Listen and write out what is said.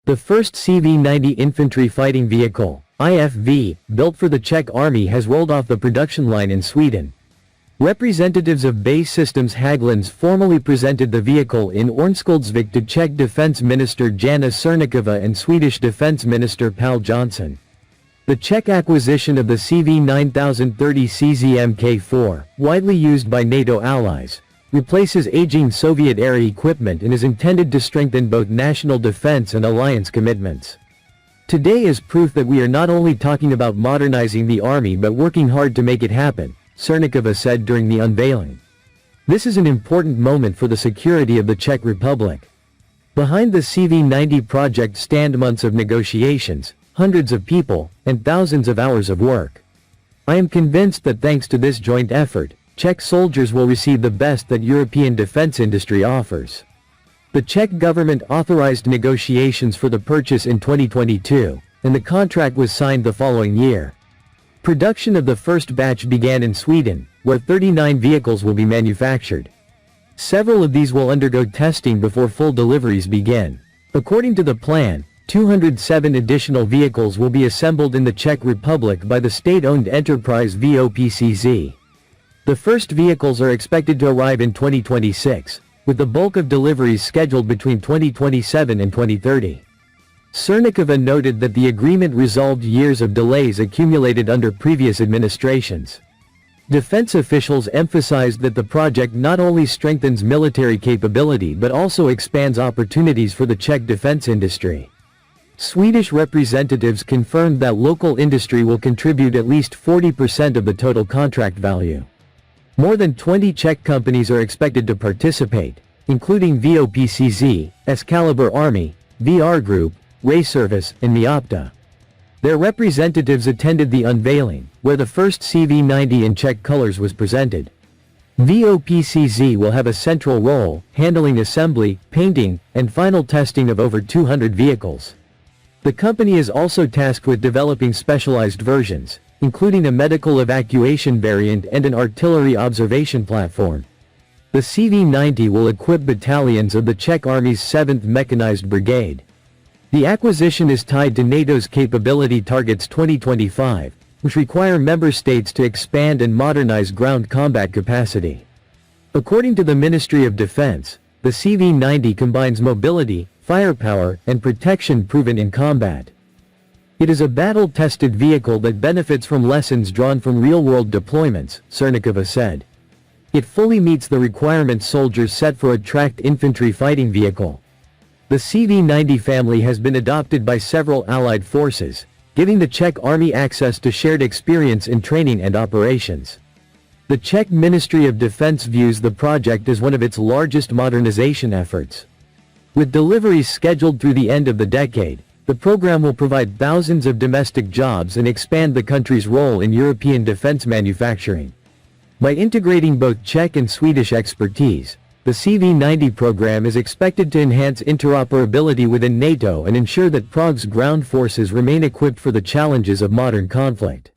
The first CV90 infantry fighting vehicle, IFV, built for the Czech Army has rolled off the production line in Sweden. Representatives of base systems Hägglunds formally presented the vehicle in Örnsköldsvik to Czech Defense Minister Jana Černochová and Swedish Defense Minister Pál Jonson. The Czech acquisition of the CV9030CZ Mk IV, widely used by NATO allies, replaces aging Soviet-era equipment and is intended to strengthen both national defense and alliance commitments. Today is proof that we are not only talking about modernizing the army but working hard to make it happen, Černochová said during the unveiling. This is an important moment for the security of the Czech Republic. Behind the CV90 project stand months of negotiations, hundreds of people, and thousands of hours of work. I am convinced that thanks to this joint effort, Czech soldiers will receive the best that European defense industry offers. The Czech government authorized negotiations for the purchase in 2022, and the contract was signed the following year. Production of the first batch began in Sweden, where 39 vehicles will be manufactured. Several of these will undergo testing before full deliveries begin. According to the plan, 207 additional vehicles will be assembled in the Czech Republic by the state-owned enterprise VOPCZ. The first vehicles are expected to arrive in 2026, with the bulk of deliveries scheduled between 2027 and 2030. Černochová noted that the agreement resolved years of delays accumulated under previous administrations. Defense officials emphasized that the project not only strengthens military capability but also expands opportunities for the Czech defense industry. Swedish representatives confirmed that local industry will contribute at least 40% of the total contract value. More than 20 Czech companies are expected to participate, including VOPCZ, Excalibur Army, VR Group, Ray Service, and Miopta. Their representatives attended the unveiling, where the first CV90 in Czech colors was presented. VOPCZ will have a central role, handling assembly, painting, and final testing of over 200 vehicles. The company is also tasked with developing specialized versions, including a medical evacuation variant and an artillery observation platform. The CV90 will equip battalions of the Czech Army's 7th Mechanized Brigade. The acquisition is tied to NATO's capability targets 2025, which require member states to expand and modernize ground combat capacity. According to the Ministry of Defense, the CV90 combines mobility, firepower, and protection proven in combat. It is a battle-tested vehicle that benefits from lessons drawn from real-world deployments, Černochová said. It fully meets the requirements soldiers set for a tracked infantry fighting vehicle. The CV90 family has been adopted by several allied forces, giving the Czech Army access to shared experience in training and operations. The Czech Ministry of Defense views the project as one of its largest modernization efforts. With deliveries scheduled through the end of the decade, the program will provide thousands of domestic jobs and expand the country's role in European defense manufacturing. By integrating both Czech and Swedish expertise, the CV90 program is expected to enhance interoperability within NATO and ensure that Prague's ground forces remain equipped for the challenges of modern conflict.